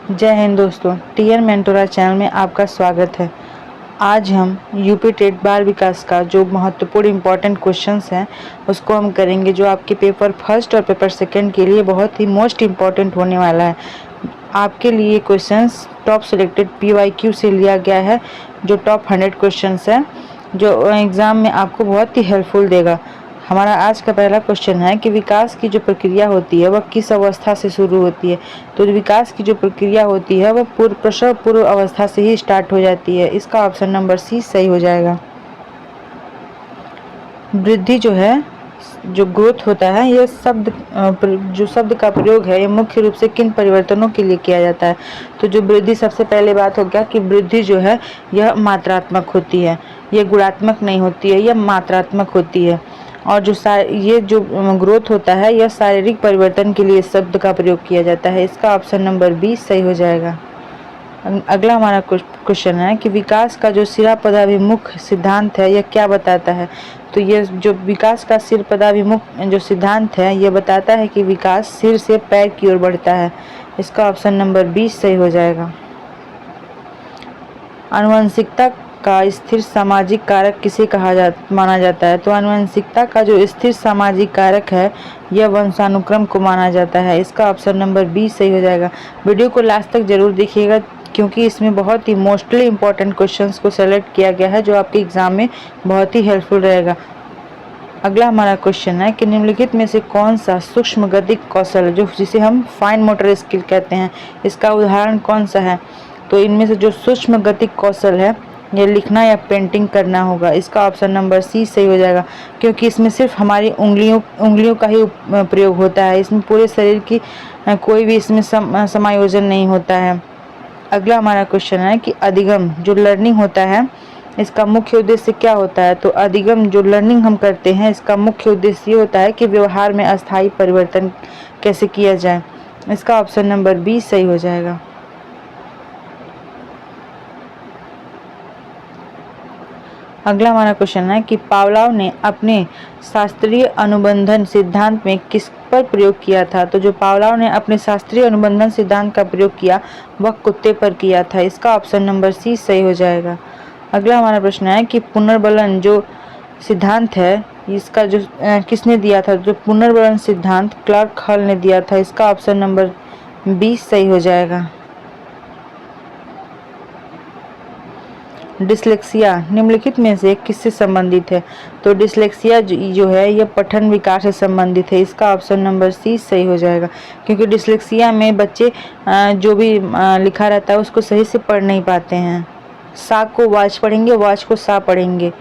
जय हिंद दोस्तों, TN मेंटोरा channel में आपका स्वागत है। आज हम यूपी टेट बाल विकास का जो महत्वपूर्ण इम्पोर्टेंट क्वेश्चंस हैं उसको हम करेंगे, जो आपके पेपर फर्स्ट और पेपर सेकंड के लिए बहुत ही मोस्ट इम्पॉर्टेंट होने वाला है। आपके लिए क्वेश्चंस टॉप सिलेक्टेड PYQ से लिया गया है, जो टॉप 100 क्वेश्चंस है, जो एग्ज़ाम में आपको बहुत ही हेल्पफुल देगा। हमारा आज का पहला क्वेश्चन है कि विकास की जो प्रक्रिया होती है वह किस अवस्था से शुरू होती है। तो विकास की जो प्रक्रिया होती है वह प्रसव पूर्व अवस्था से ही स्टार्ट हो जाती है। इसका ऑप्शन नंबर सी सही हो जाएगा। वृद्धि जो है, जो ग्रोथ होता है, यह जो शब्द का प्रयोग है, यह मुख्य रूप से किन परिवर्तनों के लिए किया जाता है। तो जो वृद्धि, सबसे पहले बात हो गया कि वृद्धि जो है यह मात्रात्मक होती है, यह गुणात्मक नहीं होती है, यह मात्रात्मक होती है। और ये जो ग्रोथ होता है यह शारीरिक परिवर्तन के लिए शब्द का प्रयोग किया जाता है। इसका ऑप्शन नंबर बी सही हो जाएगा। अगला हमारा क्वेश्चन है कि विकास का जो सिरापदाभिमुख सिद्धांत है यह क्या बताता है। तो ये जो विकास का सिरपदाभिमुख जो सिद्धांत है यह बताता है कि विकास सिर से पैर की ओर बढ़ता है। इसका ऑप्शन नंबर बी सही हो जाएगा। आनुवंशिकता का स्थिर सामाजिक कारक किसे माना जाता है। तो आनुवंशिकता का जो स्थिर सामाजिक कारक है यह वंशानुक्रम को माना जाता है। इसका ऑप्शन नंबर बी सही हो जाएगा। वीडियो को लास्ट तक जरूर देखिएगा, क्योंकि इसमें बहुत ही मोस्टली इम्पोर्टेंट क्वेश्चंस को सेलेक्ट किया गया है, जो आपके एग्जाम में बहुत ही हेल्पफुल रहेगा। अगला हमारा क्वेश्चन है कि निम्नलिखित में से कौन सा सूक्ष्म गतिक कौशल, जो जिसे हम फाइन मोटर स्किल कहते हैं, इसका उदाहरण कौन सा है। तो इनमें से जो सूक्ष्म गतिक कौशल है यह लिखना या पेंटिंग करना होगा। इसका ऑप्शन नंबर सी सही हो जाएगा, क्योंकि इसमें सिर्फ हमारी उंगलियों का ही प्रयोग होता है। इसमें पूरे शरीर की कोई भी इसमें समायोजन नहीं होता है। अगला हमारा क्वेश्चन है कि अधिगम जो लर्निंग होता है इसका मुख्य उद्देश्य क्या होता है। तो अधिगम जो लर्निंग हम करते हैं इसका मुख्य उद्देश्य ये होता है कि व्यवहार में अस्थायी परिवर्तन कैसे किया जाए। इसका ऑप्शन नंबर बी सही हो जाएगा। अगला हमारा क्वेश्चन है कि पावलोव ने अपने शास्त्रीय अनुबंधन सिद्धांत में किस पर प्रयोग किया था। तो जो पावलोव ने अपने शास्त्रीय अनुबंधन सिद्धांत का प्रयोग किया वह कुत्ते पर किया था। इसका ऑप्शन नंबर सी सही हो जाएगा। अगला हमारा प्रश्न है कि पुनर्बलन जो सिद्धांत है इसका जो किसने दिया था। जो पुनर्बलन सिद्धांत क्लार्क हॉल ने दिया था। इसका ऑप्शन नंबर बी सही हो जाएगा। डिस्लेक्सिया निम्नलिखित में से किससे संबंधित है। तो डिस्लेक्सिया जो है यह पठन विकार से संबंधित है। इसका ऑप्शन नंबर सी सही हो जाएगा, क्योंकि डिस्लेक्सिया में बच्चे जो भी लिखा रहता है उसको सही से पढ़ नहीं पाते हैं। सा को वाच पढ़ेंगे, वाच को सा पढ़ेंगे।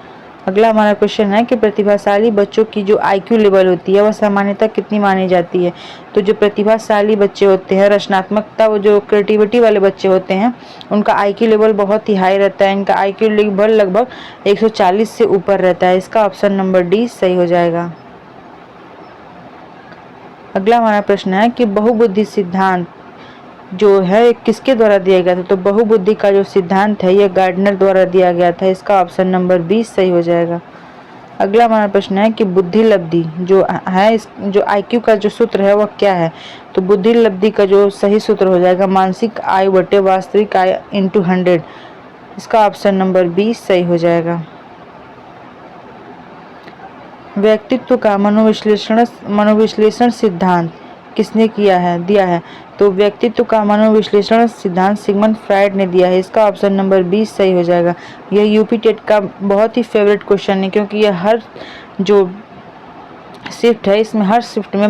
अगला हमारा क्वेश्चन है कि प्रतिभाशाली बच्चों की जो IQ लेवल होती है वह सामान्यतः कितनी मानी जाती है। तो जो प्रतिभाशाली बच्चे होते हैं, रचनात्मकता, वो जो क्रिएटिविटी वाले बच्चे होते हैं, उनका IQ लेवल बहुत ही हाई रहता है। इनका IQ लेवल लगभग 140 से ऊपर रहता है। इसका ऑप्शन नंबर डी सही हो जाएगा। अगला हमारा प्रश्न है कि बहुबुद्धि सिद्धांत जो है किसके द्वारा दिया गया था। तो बहुबुद्धि का जो सिद्धांत है यह गार्डनर द्वारा दिया गया था। इसका ऑप्शन नंबर बी सही हो जाएगा। अगला हमारा प्रश्न है कि बुद्धि लब्धि जो है, जो IQ का जो सूत्र है वह क्या है। तो बुद्धि लब्धि का जो सही सूत्र हो जाएगा मानसिक आय बटे वास्तविक आय इंटू 100। इसका ऑप्शन नंबर बी सही हो जाएगा। व्यक्तित्व का मनोविश्लेषण सिद्धांत किसने दिया है। तो व्यक्तित्व का मनोविश्लेषण सिद्धांत सिगमंड फ्रायड ने दिया है। इसका ऑप्शन नंबर बी सही हो जाएगा। यह यूपी टेट का बहुत ही फेवरेट क्वेश्चन है, क्योंकि यह हर जो शिफ्ट है इसमें हर शिफ्ट में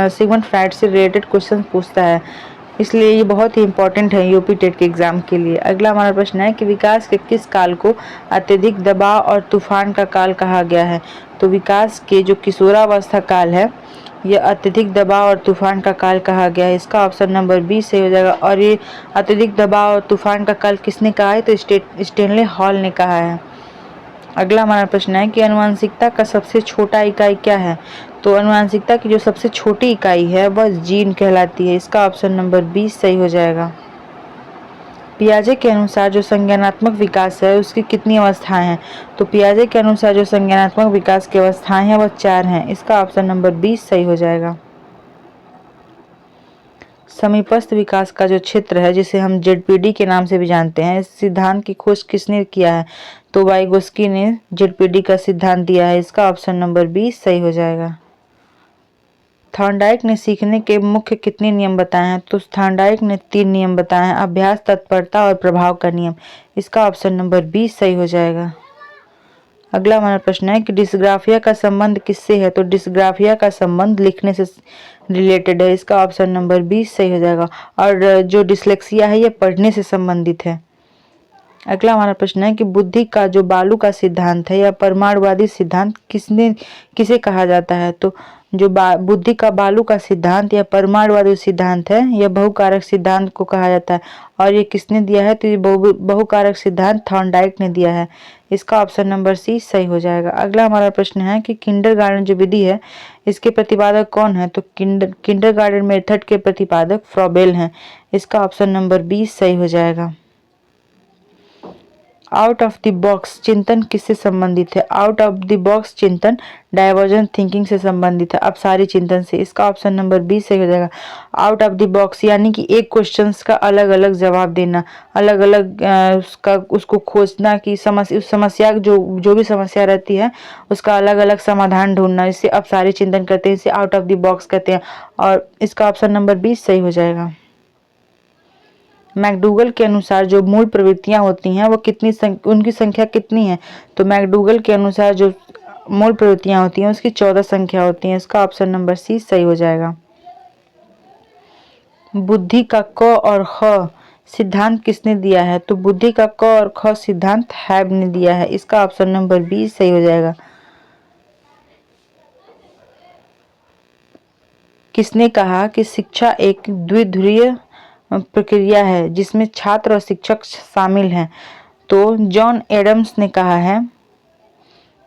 सिगमंड फ्रायड से रिलेटेड क्वेश्चन पूछता है, इसलिए ये बहुत ही इंपॉर्टेंट है यूपी टेट के एग्जाम के लिए। अगला हमारा प्रश्न है कि विकास के किस काल को अत्यधिक दबाव और तूफान का काल कहा गया है। तो विकास के जो किशोरावस्था काल है यह अत्यधिक दबाव और तूफान का काल कहा गया है। इसका ऑप्शन नंबर बी सही हो जाएगा। और ये अत्यधिक दबाव और तूफान का काल किसने कहा है। तो स्टेनले हॉल ने कहा है। अगला हमारा प्रश्न है कि आनुवंशिकता का सबसे छोटा इकाई क्या है। तो आनुवंशिकता की जो सबसे छोटी इकाई है वह जीन कहलाती है। इसका ऑप्शन नंबर बी सही हो जाएगा। पियाजे के अनुसार जो संज्ञानात्मक विकास है उसकी कितनी अवस्थाएं हैं। तो पियाजे के अनुसार जो संज्ञानात्मक विकास की अवस्थाएं हैं वह 4 हैं। इसका ऑप्शन नंबर बी सही हो जाएगा। समीपस्थ विकास का जो क्षेत्र है जिसे हम जेडपीडी के नाम से भी जानते हैं, इस सिद्धांत की खोज किसने किया है? तो वाइगोस्की ने जेडपीडी का सिद्धांत दिया है। इसका ऑप्शन नंबर बी सही हो जाएगा। थॉर्नडाइक ने सीखने के मुख्य कितने नियम बताए हैं? तो थॉर्नडाइक ने 3 नियम बताए हैं, अभ्यास, तत्परता और प्रभाव का नियम। इसका ऑप्शन नंबर बी सही हो जाएगा। अगला हमारा प्रश्न है कि डिस्ग्राफिया का संबंध किससे है? तो डिस्ग्राफिया का संबंध लिखने से रिलेटेड है। इसका ऑप्शन नंबर बी सही हो जाएगा। और जो डिसलेक्सिया है ये पढ़ने से संबंधित है। अगला हमारा प्रश्न है कि बुद्धि का जो बालू का सिद्धांत है या परमाणुवादी सिद्धांत किसे कहा जाता है? तो जो बुद्धि का बालू का सिद्धांत या परमाणुवादी सिद्धांत है यह बहुकारक सिद्धांत को कहा जाता है। और ये किसने दिया है? तो ये बहुकारक सिद्धांत थॉर्नडाइक ने दिया है। इसका ऑप्शन नंबर सी सही हो जाएगा। अगला हमारा प्रश्न है कि किंडरगार्टन जो विधि है इसके प्रतिपादक कौन है? तो किंडरगार्टन मेथड के प्रतिपादक फ्रॉबेल हैं। इसका ऑप्शन नंबर बी सही हो जाएगा। आउट ऑफ द बॉक्स चिंतन किससे संबंधित है? आउट ऑफ द बॉक्स चिंतन डाइवर्जेंट थिंकिंग से संबंधित है, अपसारी चिंतन से। इसका ऑप्शन नंबर बी सही हो जाएगा। आउट ऑफ द बॉक्स यानी कि एक क्वेश्चंस का अलग अलग जवाब देना, अलग अलग उसको खोजना कि उस समस्या जो भी समस्या रहती है उसका अलग अलग समाधान ढूंढना, इससे अपसारी चिंतन करते हैं, इसे आउट ऑफ द बॉक्स कहते हैं। और इसका ऑप्शन नंबर बी सही हो जाएगा। मैकडूगल के अनुसार जो मूल प्रवृत्तियां होती हैं वो उनकी संख्या कितनी है? तो मैकडूगल के अनुसार जो मूल प्रवृत्तियां होती हैं उसकी 14 संख्या होती है। इसका ऑप्शन नंबर सी सही हो जाएगा। बुद्धि का क और ख सिद्धांत किसने दिया है? तो बुद्धि का क और ख सिद्धांत हैब ने दिया है। इसका ऑप्शन नंबर बी सही हो जाएगा। किसने कहा कि शिक्षा एक द्विध्रुवीय प्रक्रिया है जिसमें छात्र और शिक्षक शामिल हैं? तो जॉन एडम्स ने कहा है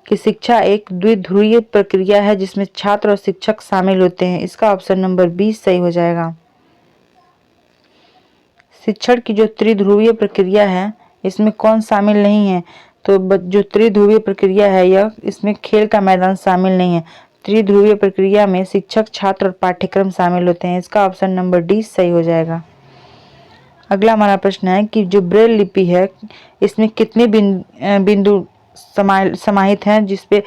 कि शिक्षा एक द्विध्रुवीय प्रक्रिया है जिसमें छात्र और शिक्षक शामिल होते हैं। इसका ऑप्शन नंबर बी सही हो जाएगा। शिक्षण की जो त्रिध्रुवीय प्रक्रिया है इसमें कौन शामिल नहीं है? तो जो त्रिध्रुवीय प्रक्रिया है यह इसमें खेल का मैदान शामिल नहीं है। त्रिध्रुवीय प्रक्रिया में शिक्षक, छात्र और पाठ्यक्रम शामिल होते हैं। इसका ऑप्शन नंबर डी सही हो जाएगा। अगला हमारा प्रश्न है कि जो ब्रेल लिपि है इसमें कितने बिंदु समाहित हैं जिसपे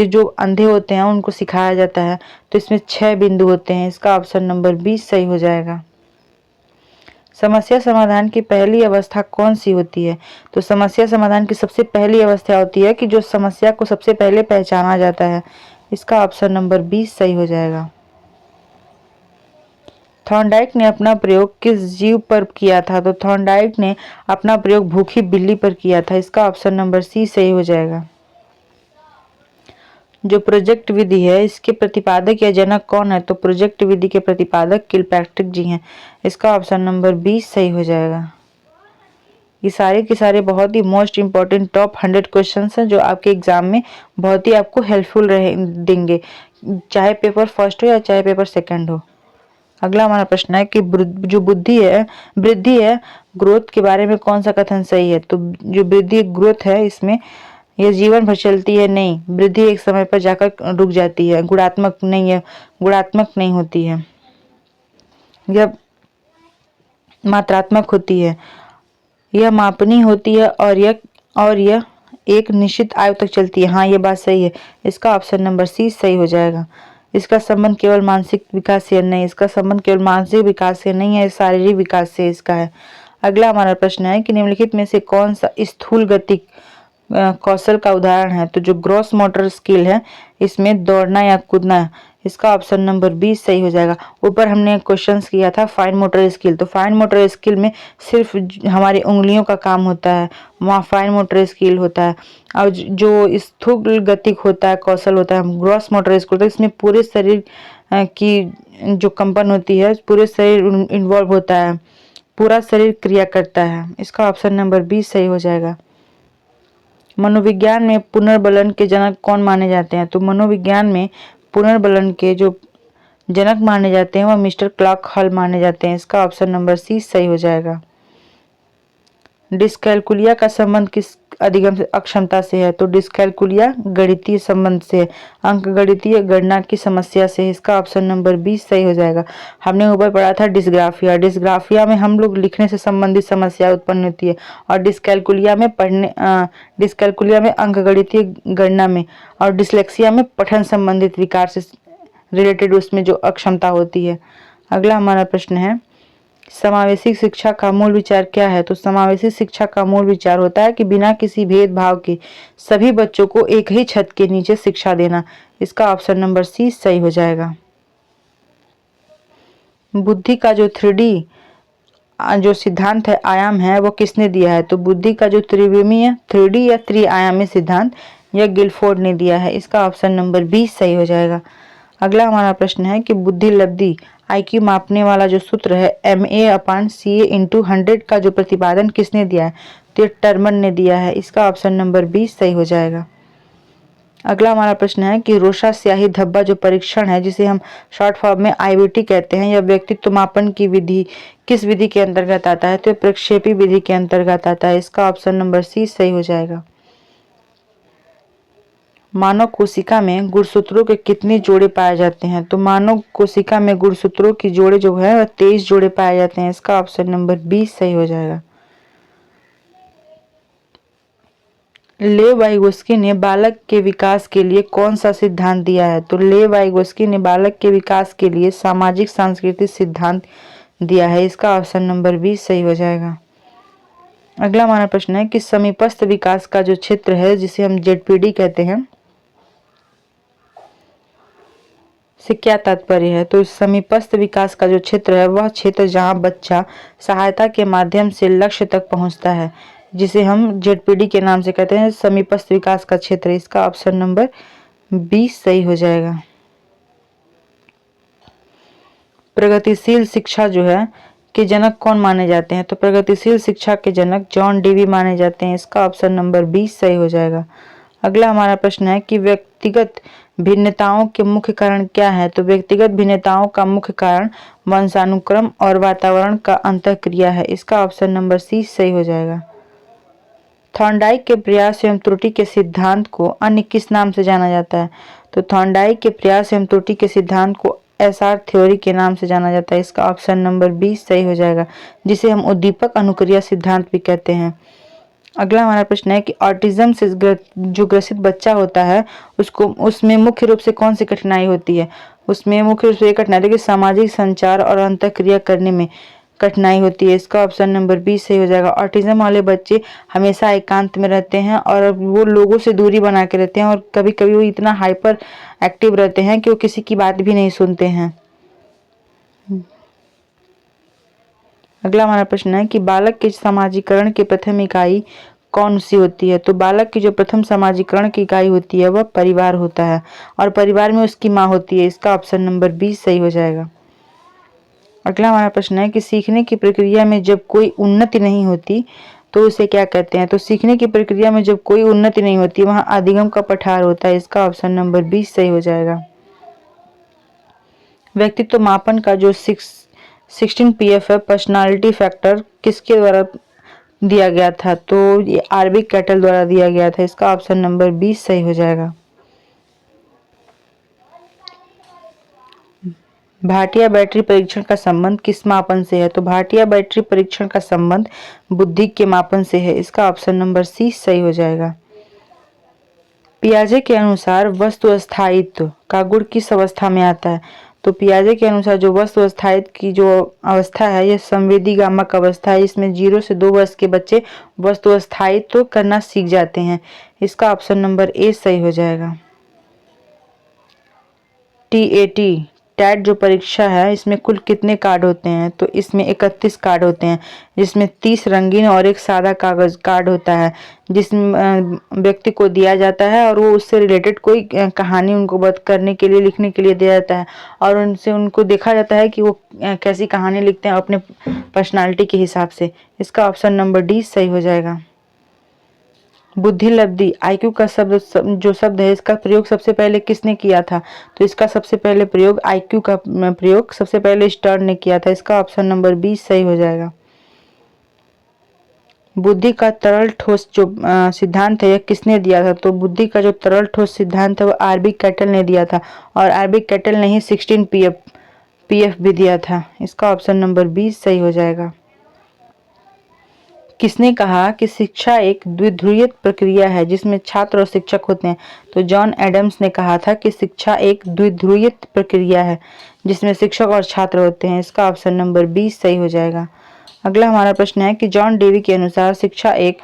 जो अंधे होते हैं उनको सिखाया जाता है? तो इसमें 6 बिंदु होते हैं। इसका ऑप्शन नंबर बी सही हो जाएगा। समस्या समाधान की पहली अवस्था कौन सी होती है? तो समस्या समाधान की सबसे पहली अवस्था होती है कि जो समस्या को सबसे पहले पहचाना जाता है। इसका ऑप्शन नंबर बी सही हो जाएगा। थॉर्नडाइक ने अपना प्रयोग किस जीव पर किया था? तो थॉर्नडाइक ने अपना प्रयोग भूखी बिल्ली पर किया था। इसका ऑप्शन नंबर सी सही हो जाएगा। जो प्रोजेक्ट विधि है इसके प्रतिपादक या जनक कौन है? तो प्रोजेक्ट विधि के प्रतिपादक किलपैट्रिक जी हैं। इसका ऑप्शन नंबर बी सही हो जाएगा। ये सारे के सारे बहुत ही मोस्ट इंपॉर्टेंट टॉप 100 क्वेश्चंस हैं जो आपके एग्जाम में बहुत ही आपको हेल्पफुल देंगे, चाहे पेपर फर्स्ट हो या चाहे पेपर सेकंड हो। अगला हमारा प्रश्न है कि जो वृद्धि है ग्रोथ के बारे में कौन सा कथन सही है? तो जो वृद्धि ग्रोथ है इसमें यह जीवन भर चलती है नहीं, वृद्धि एक समय पर जाकर रुक जाती है, गुणात्मक नहीं होती है, यह मात्रात्मक होती है, यह मापनीय होती है और यह एक निश्चित आयु तक चलती है। हाँ, ये बात सही है। इसका ऑप्शन नंबर सी सही हो जाएगा। इसका संबंध केवल मानसिक विकास से नहीं, इसका संबंध केवल मानसिक विकास से नहीं है, शारीरिक विकास से इसका है। अगला हमारा प्रश्न है कि निम्नलिखित में से कौन सा स्थूल गति कौशल का उदाहरण है? तो जो ग्रॉस मोटर स्किल है इसमें दौड़ना या कूदना, इसका ऑप्शन नंबर बी सही हो जाएगा। ऊपर हमने क्वेश्चंस किया था फाइन मोटर स्किल, तो फाइन मोटर स्किल में सिर्फ हमारी उंगलियों का काम होता है, वहाँ फाइन मोटर स्किल होता है। और जो स्थूल गतिक होता है, कौशल होता है, ग्रॉस मोटर स्किल होता है, इसमें पूरे शरीर की जो कंपन होती है, पूरे शरीर इन्वॉल्व होता है, पूरा शरीर क्रिया करता है। इसका ऑप्शन नंबर बी सही हो जाएगा। मनोविज्ञान में पुनर्बलन के जनक कौन माने जाते हैं? तो मनोविज्ञान में पुनर्बलन के जो जनक माने जाते हैं वह मिस्टर क्लार्क हॉल माने जाते हैं। इसका ऑप्शन नंबर सी सही हो जाएगा। डिस्कैलकुलिया का संबंध किस अधिगम अक्षमता से है? तो डिस्कैलकुलिया गणितीय संबंध से है, अंकगणितीय गणना की समस्या से है। इसका ऑप्शन नंबर 20 सही हो जाएगा। हमने ऊपर पढ़ा था डिस्ग्राफिया। डिस्ग्राफिया में हम लोग लिखने से संबंधित समस्या उत्पन्न होती है, और डिस्कैलकुलिया में अंकगणितीय गणना में, और डिसलेक्सिया में पठन संबंधित विकार से रिलेटेड उसमें जो अक्षमता होती है। अगला हमारा प्रश्न है, समावेशी शिक्षा का मूल विचार क्या है? तो समावेशी शिक्षा का मूल विचार होता है कि बिना किसी भेदभाव के सभी बच्चों को एक ही छत के नीचे शिक्षा देना। इसका ऑप्शन नंबर सी सही हो जाएगा। बुद्धि का जो 3D जो सिद्धांत है, आयाम है, वो किसने दिया है? तो बुद्धि का जो त्रिविमीय 3D या त्रिआयामी सिद्धांत यह गिलफोर्ड ने दिया है। इसका ऑप्शन नंबर 20 सही हो जाएगा। अगला हमारा प्रश्न है कि बुद्धि लब्धि IQ मापने वाला जो सूत्र है MA/CA/100 का जो प्रतिपादन किसने दिया है? तो ये टर्मन ने दिया है। इसका ऑप्शन नंबर 20 सही हो जाएगा। अगला हमारा प्रश्न है कि रोशा स्याही धब्बा जो परीक्षण है, जिसे हम शॉर्ट फॉर्म में IBT कहते हैं, यह व्यक्तित्व मापन की विधि किस विधि के अंतर्गत आता है? तो प्रक्षेपी विधि के अंतर्गत आता है। इसका ऑप्शन नंबर सी सही हो जाएगा। मानव कोशिका में गुणसूत्रों के कितने जोड़े पाए जाते हैं? तो मानव कोशिका में गुणसूत्रों की जोड़े जो है वह 23 जोड़े पाए जाते हैं। इसका ऑप्शन नंबर 20 सही हो जाएगा। लेव वाइगोस्की ने बालक के विकास के लिए कौन सा सिद्धांत दिया है? तो लेव वाइगोस्की ने बालक के विकास के लिए सामाजिक सांस्कृतिक सिद्धांत दिया है। इसका ऑप्शन नंबर 20 सही हो जाएगा। अगला हमारा प्रश्न है कि समीपस्थ विकास का जो क्षेत्र है, जिसे हम ZPD कहते हैं, से क्या तात्पर्य है? तो समीपस्थ विकास का जो क्षेत्र है वह क्षेत्र जहां बच्चा सहायता के माध्यम से लक्ष्य तक पहुंचता है, जिसे हम ZPD के नाम से कहते हैं, समीपस्थ विकास का क्षेत्र। इसका ऑप्शन नंबर 20 सही हो जाएगा। प्रगतिशील शिक्षा जो है के जनक कौन माने जाते हैं? तो प्रगतिशील शिक्षा के जनक जॉन डेवी माने जाते हैं। इसका ऑप्शन नंबर 20 सही हो जाएगा। अगला हमारा प्रश्न है कि व्यक्तिगत भिन्नताओं के मुख्य कारण क्या है? तो व्यक्तिगत भिन्नताओं का मुख्य कारण वंशानुक्रम और वातावरण का अंतःक्रिया है। इसका ऑप्शन नंबर सी सही हो जाएगा। थॉर्नडाइक के प्रयास एवं त्रुटि के सिद्धांत को अन्य किस नाम से जाना जाता है? तो थॉर्नडाइक के प्रयास एवं त्रुटि के सिद्धांत को SR थ्योरी के नाम से जाना जाता है। इसका ऑप्शन नंबर 20 सही हो जाएगा, जिसे हम उद्दीपक अनुक्रिया सिद्धांत भी कहते हैं। अगला हमारा प्रश्न है कि ऑटिज्म से जो ग्रसित बच्चा होता है उसमें मुख्य रूप से कौन सी कठिनाई होती है? उसमें मुख्य रूप से ये कठिनाई है कि सामाजिक संचार और अंतःक्रिया करने में कठिनाई होती है। इसका ऑप्शन नंबर 20 सही हो जाएगा। ऑटिज्म वाले बच्चे हमेशा एकांत में रहते हैं और वो लोगों से दूरी बना के रहते हैं, और कभी कभी वो इतना हाइपर एक्टिव रहते हैं कि वो किसी की बात भी नहीं सुनते हैं। अगला हमारा प्रश्न है कि बालक के समाजीकरण की प्रथम इकाई कौन सी होती है? तो बालक की जो प्रथम समाजीकरण की इकाई होती है वह परिवार होता है, और परिवार में उसकी माँ होती है। इसका ऑप्शन नंबर 20 सही हो जाएगा। अगला हमारा प्रश्न है कि सीखने की प्रक्रिया में जब कोई उन्नति नहीं होती तो उसे क्या कहते हैं? तो सीखने की प्रक्रिया में जब कोई उन्नति नहीं होती वहां अधिगम का पठार होता है। इसका ऑप्शन नंबर 20 सही हो जाएगा। व्यक्तित्व मापन का जो 16 PF है, पर्सनालिटी फैक्टर, किसके द्वारा दिया गया था? तो ये RB कैटल द्वारा दिया गया था। इसका ऑप्शन नंबर 20 सही हो जाएगा। भाटिया बैटरी परीक्षण का संबंध किस मापन से है? तो भाटिया बैटरी परीक्षण का संबंध बुद्धि के मापन से है। इसका ऑप्शन नंबर सी सही हो जाएगा। पियाजे के अनुसार वस्तु स्थायित्व का गुण किस अवस्था में आता है? तो पियाजे के अनुसार जो वस्तु स्थायित्व की जो अवस्था है यह संवेदी गामक अवस्था है। इसमें 0 से 2 वर्ष के बच्चे वस्तु स्थायित्व करना सीख जाते हैं। इसका ऑप्शन नंबर ए सही हो जाएगा। टैट जो परीक्षा है इसमें कुल कितने कार्ड होते हैं? तो इसमें 31 कार्ड होते हैं, जिसमें 30 रंगीन और एक सादा कागज कार्ड होता है, जिसमें व्यक्ति को दिया जाता है और वो उससे रिलेटेड कोई कहानी उनको बत करने के लिए लिखने के लिए दिया जाता है, और उनसे उनको देखा जाता है कि वो कैसी कहानी लिखते हैं अपने पर्सनालिटी के हिसाब से। इसका ऑप्शन नंबर डी सही हो जाएगा। बुद्धि लब्धि IQ का जो शब्द है इसका प्रयोग सबसे पहले किसने किया था? तो इसका सबसे पहले प्रयोग IQ का प्रयोग सबसे पहले स्टर्न ने किया था। इसका ऑप्शन नंबर 20 सही हो जाएगा। बुद्धि का तरल ठोस जो सिद्धांत है यह किसने दिया था? तो बुद्धि का जो तरल ठोस सिद्धांत है वो आरबी कैटल ने दिया था, और आरबी कैटल ने ही 16 पीएफ भी दिया था। इसका ऑप्शन नंबर 20 सही हो जाएगा। किसने कहा कि शिक्षा एक द्विध्रुवीय प्रक्रिया है जिसमें छात्र और शिक्षक होते हैं? तो जॉन एडम्स ने कहा था कि शिक्षा एक द्विध्रुवीय प्रक्रिया है जिसमें शिक्षक और छात्र होते हैं। इसका ऑप्शन नंबर 20 सही हो जाएगा। अगला हमारा प्रश्न है कि जॉन डेवी के अनुसार शिक्षा एक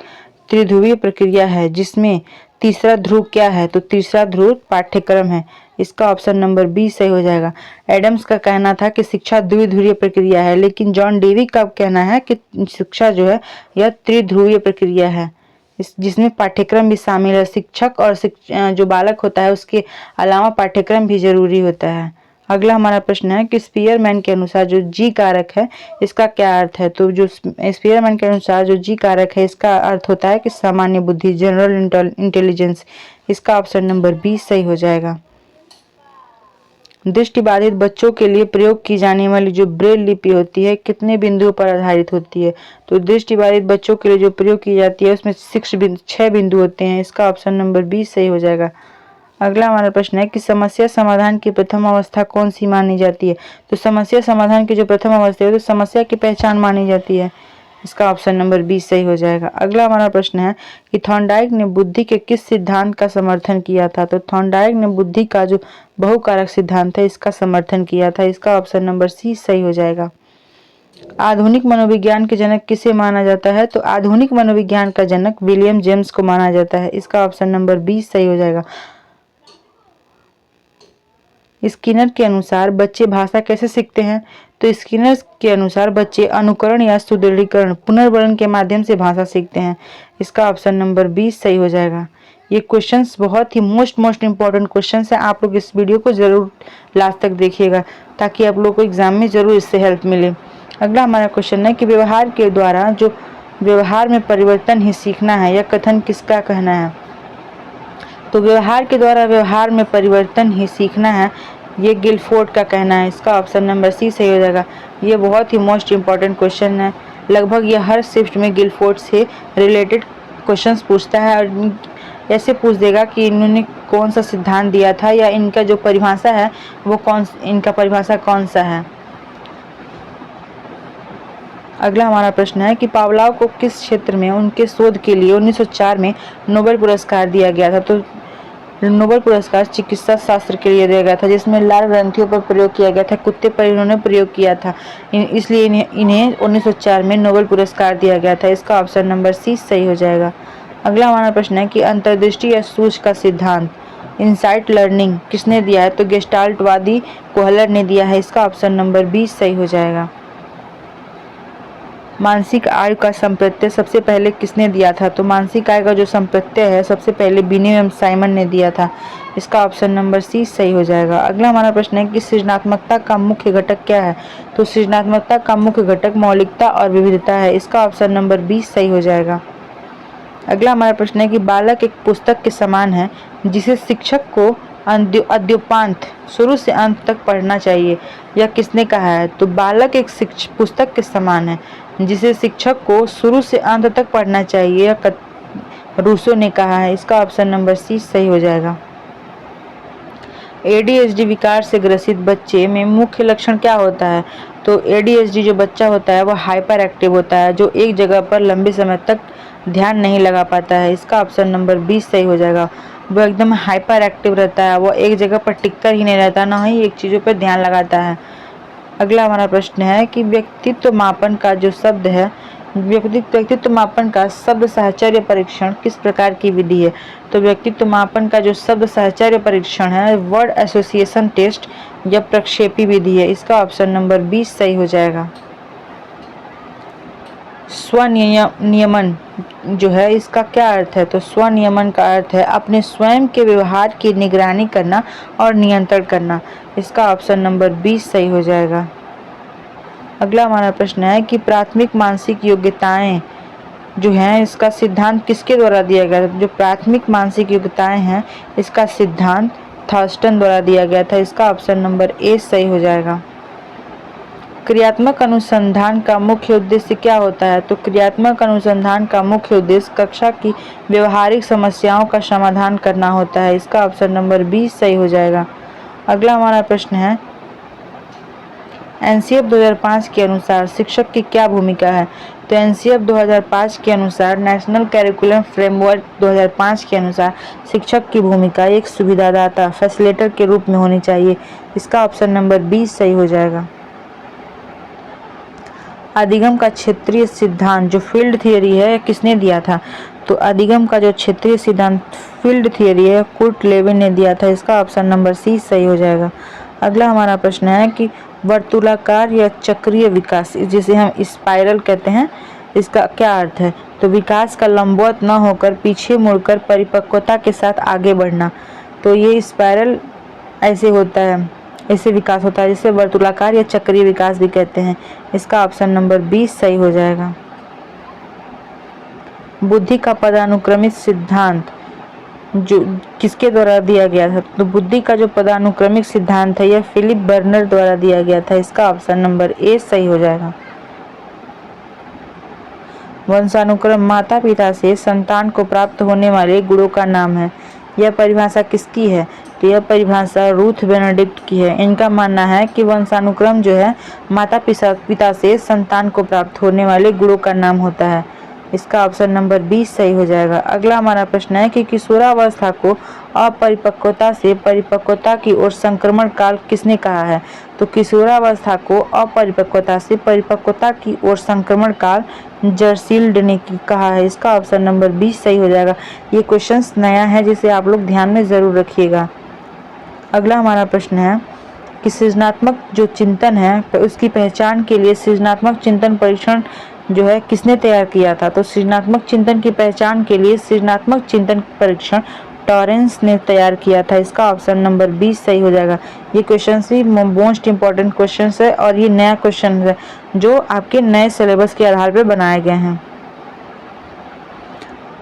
त्रिध्रुवीय प्रक्रिया है जिसमें तीसरा ध्रुव क्या है? तो तीसरा ध्रुव पाठ्यक्रम है। इसका ऑप्शन नंबर 20 सही हो जाएगा। एडम्स का कहना था कि शिक्षा द्विध्रुवीय प्रक्रिया है, लेकिन जॉन डेवी का कहना है कि शिक्षा जो है यह त्रिध्रुवीय प्रक्रिया है जिसमें पाठ्यक्रम भी शामिल है। शिक्षक और जो बालक होता है उसके अलावा पाठ्यक्रम भी जरूरी होता है। अगला हमारा प्रश्न है कि स्पीयरमैन के अनुसार जो जी कारक है इसका क्या अर्थ है? तो जो स्पीयरमैन के अनुसार जो जी कारक है इसका अर्थ होता है कि सामान्य बुद्धि, जनरल इंटेलिजेंस। इसका ऑप्शन नंबर 20 सही हो जाएगा। दृष्टिबाधित बच्चों के लिए प्रयोग की जाने वाली जो ब्रेल लिपि होती है कितने बिंदुओं पर आधारित होती है? तो दृष्टिबाधित बच्चों के लिए जो प्रयोग की जाती है उसमें 6 बिंदु होते हैं। इसका ऑप्शन नंबर 20 सही हो जाएगा। अगला हमारा प्रश्न है कि समस्या समाधान की प्रथम अवस्था कौन सी मानी जाती है? तो समस्या समाधान की जो प्रथम अवस्था है तो समस्या की पहचान मानी जाती है। इसका ऑप्शन नंबर 20 सही हो जाएगा। अगला हमारा प्रश्न है कि थॉर्नडाइक ने बुद्धि के किस सिद्धांत का समर्थन किया था? तो थॉर्नडाइक ने बुद्धि का जो बहुकारक सिद्धांत है इसका समर्थन किया था। इसका ऑप्शन नंबर सी सही हो जाएगा। आधुनिक मनोविज्ञान के जनक किसे माना जाता है? तो आधुनिक मनोविज्ञान का जनक विलियम जेम्स को माना जाता है। इसका ऑप्शन नंबर 20 सही हो जाएगा। स्किनर के अनुसार बच्चे भाषा कैसे सीखते हैं? तो स्किनर के अनुसार बच्चे अनुकरण या सुदृढ़ीकरण पुनर्वरण के माध्यम से भाषा सीखते हैं। इसका ऑप्शन नंबर 20 सही हो जाएगा। ये क्वेश्चंस बहुत ही मोस्ट इंपॉर्टेंट क्वेश्चंस हैं। आप लोग इस वीडियो को जरूर लास्ट तक देखिएगा ताकि आप लोग को एग्जाम में जरूर इससे हेल्प मिले। अगला हमारा क्वेश्चन है कि व्यवहार के द्वारा जो व्यवहार में परिवर्तन ही सीखना है, यह कथन किसका कहना है? तो व्यवहार के द्वारा व्यवहार में परिवर्तन ही सीखना है, ये गिलफोर्ड का कहना है। इसका ऑप्शन नंबर सी सही हो जाएगा। ये बहुत ही मोस्ट इम्पॉर्टेंट क्वेश्चन है। लगभग ये हर शिफ्ट में गिलफोर्ड से रिलेटेड क्वेश्चंस पूछता है और ऐसे पूछ देगा कि इन्होंने कौन सा सिद्धांत दिया था या इनका जो परिभाषा है वो इनका परिभाषा कौन सा है। अगला हमारा प्रश्न है कि पावलोव को किस क्षेत्र में उनके शोध के लिए 1904 में नोबेल पुरस्कार दिया गया था? तो नोबेल पुरस्कार चिकित्सा शास्त्र के लिए दिया गया था जिसमें लाल ग्रंथियों पर प्रयोग किया गया था। कुत्ते पर इन्होंने प्रयोग किया था, इसलिए इन्हें 1904 में नोबेल पुरस्कार दिया गया था। इसका ऑप्शन नंबर सी सही हो जाएगा। अगला हमारा प्रश्न है कि अंतर्दृष्टि या सूझ का सिद्धांत इनसाइट लर्निंग किसने दिया है? तो गेस्टाल्टवादी कोहलर ने दिया है। इसका ऑप्शन नंबर 20 सही हो जाएगा। मानसिक आय का संप्रत्यय सबसे पहले किसने दिया था? तो मानसिक आय का जो संप्रत्यय है सबसे पहले बिनेम साइमन ने दिया था। इसका ऑप्शन नंबर सी सही हो जाएगा। अगला हमारा प्रश्न है कि सृजनात्मकता का मुख्य घटक क्या है? तो सृजनात्मकता का मुख्य घटक मौलिकता और विविधता है। इसका ऑप्शन नंबर 20 सही हो जाएगा। अगला हमारा प्रश्न है कि बालक एक पुस्तक के समान है जिसे शिक्षक को अद्योपांत शुरू से अंत तक पढ़ना चाहिए, यह किसने कहा है? तो बालक एक पुस्तक के समान है जिसे शिक्षक को शुरू से अंत तक पढ़ना चाहिए, यह रूसो ने कहा है। इसका ऑप्शन नंबर सी सही हो जाएगा। एडीएचडी विकार से ग्रसित बच्चे में मुख्य लक्षण क्या होता है? तो एडीएचडी जो बच्चा होता है वह हाइपर एक्टिव होता है जो एक जगह पर लंबे समय तक ध्यान नहीं लगा पाता है। इसका ऑप्शन नंबर 20 सही हो जाएगा। वो एकदम हाइपर एक्टिव रहता है, वो एक जगह पर टिककर ही नहीं रहता, ना ही एक चीज़ों पर ध्यान लगाता है। अगला हमारा प्रश्न है कि व्यक्तित्व मापन का जो शब्द है व्यक्तित्व मापन का शब्द साहचर्य परीक्षण किस प्रकार की विधि है? तो व्यक्तित्व मापन का जो शब्द साहचर्य परीक्षण है वर्ड एसोसिएशन टेस्ट या प्रक्षेपी विधि है। इसका ऑप्शन नंबर 20 सही हो जाएगा। स्वनियमन जो है इसका क्या अर्थ है? तो स्वनियमन का अर्थ है अपने स्वयं के व्यवहार की निगरानी करना और नियंत्रण करना। इसका ऑप्शन नंबर 20 सही हो जाएगा। अगला हमारा प्रश्न है कि प्राथमिक मानसिक योग्यताएं जो हैं इसका सिद्धांत किसके द्वारा दिया गया था? जो प्राथमिक मानसिक योग्यताएं हैं इसका सिद्धांत थर्स्टन द्वारा दिया गया था। इसका ऑप्शन नंबर ए सही हो जाएगा। क्रियात्मक अनुसंधान का मुख्य उद्देश्य क्या होता है? तो क्रियात्मक अनुसंधान का मुख्य उद्देश्य कक्षा की व्यवहारिक समस्याओं का समाधान करना होता है। इसका ऑप्शन नंबर 20 सही हो जाएगा। अगला हमारा प्रश्न है, एनसीएफ 2005 के अनुसार शिक्षक की क्या भूमिका है? तो एनसीएफ 2005 के अनुसार नेशनल करिकुलम फ्रेमवर्क 2005 के अनुसार शिक्षक की भूमिका एक सुविधादाता फैसिलिटेटर के रूप में होनी चाहिए। इसका ऑप्शन नंबर 20 सही हो जाएगा। अधिगम का क्षेत्रीय सिद्धांत जो फील्ड थियरी है किसने दिया था? तो अधिगम का जो क्षेत्रीय सिद्धांत फील्ड थियरी है कुर्ट लेविन ने दिया था। इसका ऑप्शन नंबर सी सही हो जाएगा। अगला हमारा प्रश्न है कि वर्तुलाकार या चक्रीय विकास जिसे हम स्पाइरल कहते हैं, इसका क्या अर्थ है? तो विकास का लंबवत न होकर पीछे मुड़कर परिपक्वता के साथ आगे बढ़ना। तो ये स्पाइरल ऐसे होता है, ऐसे विकास होता है जिसे वर्तुलाकार या चक्रीय विकास भी कहते हैं। इसका ऑप्शन नंबर 20 सही हो जाएगा। बुद्धि का पदानुक्रमित सिद्धांत जो किसके द्वारा दिया गया था? तो बुद्धि का जो पदानुक्रमिक सिद्धांत है यह फिलिप बर्नर द्वारा दिया गया था। इसका ऑप्शन नंबर ए सही हो जाएगा। वंशानुक्रम माता पिता से संतान को प्राप्त होने वाले गुणों का नाम है। यह परिभाषा किसकी है? तो यह परिभाषा रूथ बेनेडिक्ट की है। इनका मानना है कि वंशानुक्रम जो है माता पिता से संतान को प्राप्त होने वाले गुणों का नाम होता है। इसका ऑप्शन नंबर 20 सही हो जाएगा। अगला हमारा प्रश्न है कि किशोरावस्था को अपरिपक्वता से परिपक्वता की ओर संक्रमण काल किसने कहा है? तो किशोरावस्था को अपरिपक्वता से परिपक्वता की ओर संक्रमण काल जर्सील्ड ने कहा है। इसका ऑप्शन नंबर 20 सही हो जाएगा। ये क्वेश्चंस नया है जिसे आप लोग ध्यान में जरूर रखिएगा। अगला हमारा प्रश्न है कि सृजनात्मक जो चिंतन है उसकी पहचान के लिए सृजनात्मक चिंतन परीक्षण जो है किसने तैयार किया था? तो सृजनात्मक चिंतन की पहचान के लिए सृजनात्मक चिंतन परीक्षण टॉरेंस ने तैयार किया था। इसका ऑप्शन नंबर 20 सही हो जाएगा। ये क्वेश्चन ही मोस्ट इंपॉर्टेंट क्वेश्चन है और ये नया क्वेश्चन है जो आपके नए सिलेबस के आधार पर बनाए गए हैं।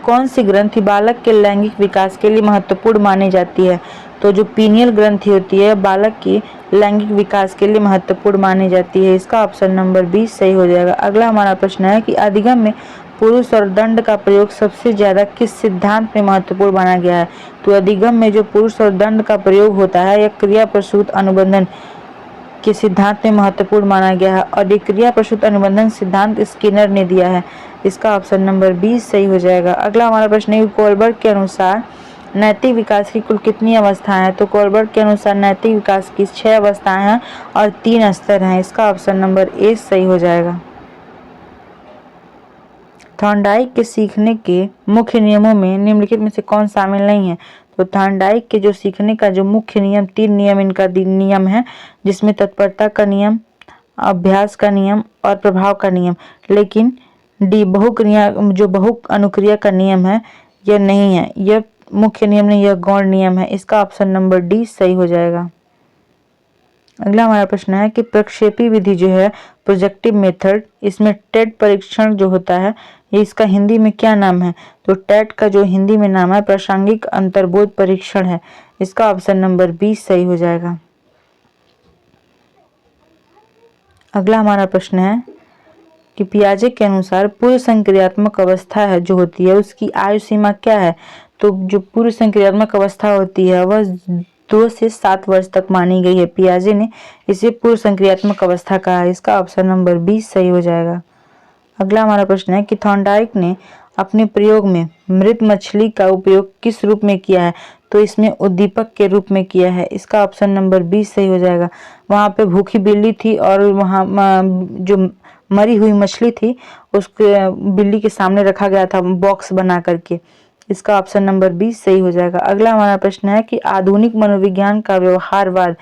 कौन सी ग्रंथि बालक के लैंगिक विकास के लिए महत्वपूर्ण मानी जाती है? तो जो पीनियल ग्रंथि होती है बालक की लैंगिक विकास के लिए महत्वपूर्ण मानी जाती है। इसका ऑप्शन नंबर 20 सही हो जाएगा। अगला हमारा प्रश्न है कि अधिगम में पुरुष और दंड का प्रयोग सबसे ज्यादा किस सिद्धांत में महत्वपूर्ण माना गया है? तो अधिगम में जो पुरुष और दंड का प्रयोग होता है यह क्रिया प्रसूत अनुबंधन के सिद्धांत में महत्वपूर्ण माना गया है और ये क्रिया प्रसूत अनुबंधन सिद्धांत स्किनर ने दिया है। इसका ऑप्शन नंबर 20 सही हो जाएगा। अगला हमारा प्रश्न है कोलबर्ग के अनुसार नैतिक विकास की कुल कितनी अवस्थाएं हैं? तो कोलबर्ग के अनुसार नैतिक विकास की 6 अवस्थाएं हैं और 3 स्तर हैं। इसका ऑप्शन नंबर ए सही हो जाएगा। थॉर्नडाइक के सीखने के मुख्य नियमों में निम्नलिखित में से कौन शामिल नहीं है? तो थॉर्नडाइक के जो सीखने का जो मुख्य नियम 3 नियम इनका नियम है जिसमें तत्परता का नियम, अभ्यास का नियम और प्रभाव का नियम। लेकिन डी बहुक्रिया जो बहु अनुक्रिया का नियम है यह नहीं है, यह मुख्य नियम नहीं, यह गौण नियम है। इसका ऑप्शन नंबर डी सही हो जाएगा। अगला हमारा प्रश्न है कि प्रक्षेपी विधि जो है प्रोजेक्टिव मेथड, इसमें टेट परीक्षण जो होता है ये इसका हिंदी में क्या नाम है? तो टेट का जो हिंदी में नाम है प्रासंगिक अंतर्बोध परीक्षण है। इसका ऑप्शन नंबर 20 सही हो जाएगा। अगला हमारा प्रश्न है कि पियाजे के अनुसार पूर्व संक्रियात्मक अवस्था है जो होती है उसकी आयु सीमा क्या है? तो जो पूर्व संक्रियात्मक अवस्था होती है वह 2 से 7 वर्ष तक मानी गई है। पियाजे ने इसे पूर्व संक्रियात्मक अवस्था कहा है। इसका ऑप्शन नंबर 20 सही हो जाएगा। अगला हमारा प्रश्न है कि थॉर्नडाइक ने अपने प्रयोग में मृत मछली का उपयोग किस रूप में किया है? तो इसमें उद्दीपक के रूप में किया है। इसका ऑप्शन नंबर 20 सही हो जाएगा। वहाँ पे भूखी बिल्ली थी और वहाँ जो मरी हुई मछली थी उसके बिल्ली के सामने रखा गया था बॉक्स बना करके। इसका ऑप्शन नंबर 20 सही हो जाएगा। अगला हमारा प्रश्न है कि आधुनिक मनोविज्ञान का व्यवहारवाद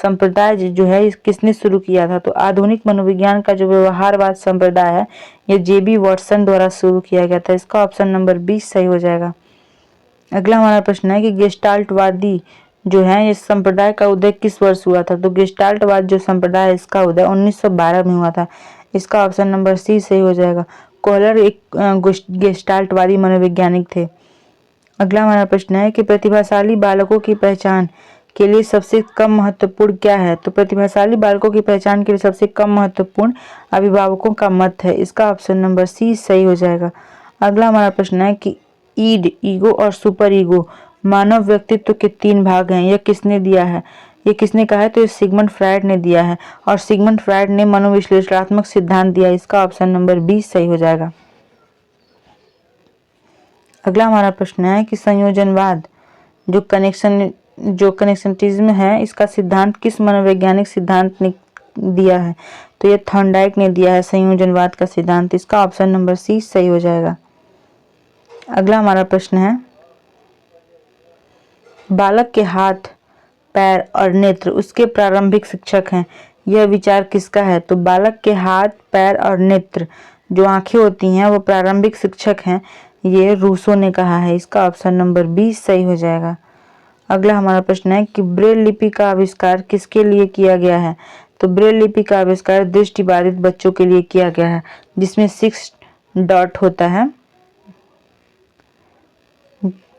संप्रदाय जो है किसने शुरू किया था? तो आधुनिक मनोविज्ञान का जो व्यवहारवाद संप्रदाय है ये जेबी वॉटसन द्वारा शुरू किया गया था। इसका ऑप्शन नंबर 20 सही हो जाएगा। अगला हमारा प्रश्न है कि गेस्टाल्टवादी जो है ये संप्रदाय का उदय किस वर्ष हुआ था? तो गेस्टाल्टवाद जो संप्रदाय है इसका उदय 1912 में हुआ था। इसका ऑप्शन नंबर सी सही हो जाएगा। कोहलर एक गेस्टाल्टवादी मनोवैज्ञानिक थे। अगला हमारा प्रश्न है कि प्रतिभाशाली बालकों की पहचान के लिए सबसे कम महत्वपूर्ण क्या है? तो प्रतिभाशाली बालकों की पहचान के लिए सबसे कम महत्वपूर्ण अभिभावकों का मत है। इसका ऑप्शन नंबर सी सही हो जाएगा। अगला हमारा प्रश्न है कि ईड, ईगो और सुपर ईगो मानव व्यक्तित्व के 3 भाग हैं। यह किसने दिया है? ये किसने कहा है? तो ये सिगमंड फ्रायड ने दिया है और सिगमंड फ्रायड ने मनोविश्लेषणात्मक सिद्धांत दिया। इसका ऑप्शन नंबर बी सही हो जाएगा। अगला हमारा प्रश्न है कि संयोजनवाद जो कनेक्शनिज्म है, इसका सिद्धांत किस मनोवैज्ञानिक सिद्धांत ने दिया है? तो ये थॉर्नडाइक ने दिया है संयोजनवाद का सिद्धांत। इसका ऑप्शन नंबर सी सही हो जाएगा। अगला हमारा प्रश्न है बालक के हाथ, पैर और नेत्र उसके प्रारंभिक शिक्षक हैं। यह विचार किसका है? तो बालक के हाथ, पैर और नेत्र जो आंखें होती हैं वो प्रारंभिक शिक्षक हैं। ये रूसो ने कहा है। इसका ऑप्शन नंबर बी सही हो जाएगा। अगला हमारा प्रश्न है कि ब्रेल लिपि का आविष्कार किसके लिए किया गया है? तो ब्रेल लिपि का आविष्कार दृष्टिबाधित बच्चों के लिए किया गया है, जिसमें 6 डॉट होता है।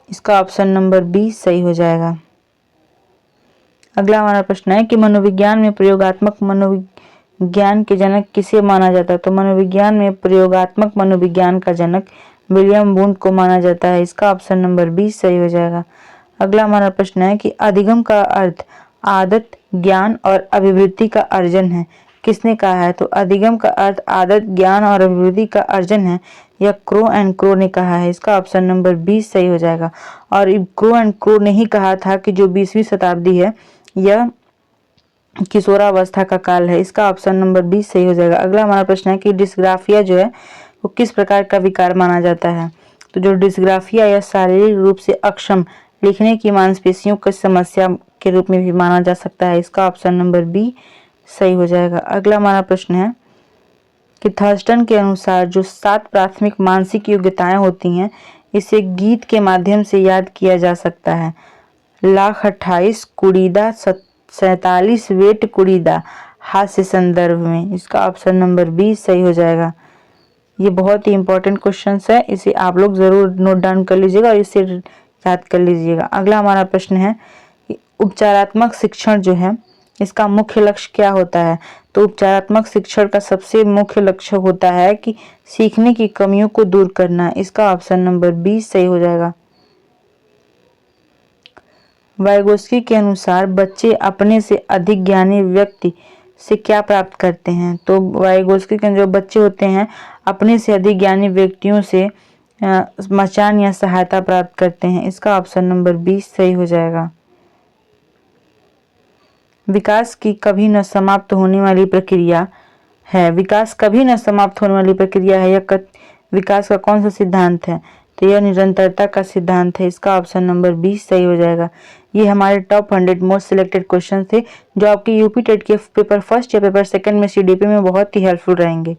इसका ऑप्शन नंबर बी सही हो जाएगा। अगला हमारा प्रश्न है कि मनोविज्ञान में प्रयोगात्मक मनोविज्ञान के जनक किसे माना जाता है? तो मनोविज्ञान में प्रयोगात्मक मनोविज्ञान का जनक विलियम वुंड को माना जाता है। इसका ऑप्शन नंबर बी सही हो जाएगा। अगला हमारा प्रश्न है कि अधिगम का अर्थ आदत, ज्ञान और अभिवृद्धि का अर्जन है। किसने कहा है? तो अधिगम का अर्थ आदत, ज्ञान और अभिवृद्धि का अर्जन है। यह क्रो एंड क्रो ने कहा है। इसका ऑप्शन नंबर 20 सही हो जाएगा। और क्रो एंड क्रो ने ही कहा था कि जो 20वीं शताब्दी है यह किशोरावस्था का काल है। इसका ऑप्शन नंबर 20 सही हो जाएगा। अगला हमारा प्रश्न है कि डिस्ग्राफिया जो है वो किस प्रकार का विकार माना जाता है? तो जो डिस्ग्राफिया या शारीरिक रूप से अक्षम लिखने की मांसपेशियों की समस्या के रूप में भी माना जा सकता है। इसका ऑप्शन नंबर बी सही हो जाएगा। अगला हमारा प्रश्न है कि थर्स्टन के अनुसार जो 7 प्राथमिक मानसिक योग्यताएं होती हैं इसे गीत के माध्यम से याद किया जा सकता है। लाख 28 कुड़ीदा 47 वेट कुड़ीदा हास्य संदर्भ में। इसका ऑप्शन नंबर बी सही हो जाएगा। ये बहुत ही इंपॉर्टेंट क्वेश्चन है, इसे आप लोग जरूर नोट डाउन कर लीजिएगा और इसे याद कर लीजिएगा। अगला हमारा प्रश्न है कि उपचारात्मक शिक्षण जो है इसका मुख्य लक्ष्य क्या होता है? तो उपचारात्मक शिक्षण का सबसे मुख्य लक्ष्य होता है कि सीखने की कमियों को दूर करना। इसका ऑप्शन नंबर बी सही हो जाएगा। वाइगोस्की के अनुसार बच्चे अपने से अधिक ज्ञानी व्यक्ति से क्या प्राप्त करते हैं? तो वाइगोस्की के जो बच्चे होते हैं अपने से अधिक ज्ञानी व्यक्तियों से मचान या सहायता प्राप्त करते हैं। इसका ऑप्शन नंबर 20 सही हो जाएगा। विकास की कभी न समाप्त होने वाली प्रक्रिया है। विकास कभी न समाप्त होने वाली प्रक्रिया है। यह विकास का कौन सा सिद्धांत है? तो यह निरंतरता का सिद्धांत है। इसका ऑप्शन नंबर 20 सही हो जाएगा। ये हमारे टॉप 100 मोस्ट सिलेक्टेड क्वेश्चन थे जो आपके यूपी टेट के पेपर फर्स्ट या पेपर सेकंड में सीडीपी में बहुत ही हेल्पफुल रहेंगे।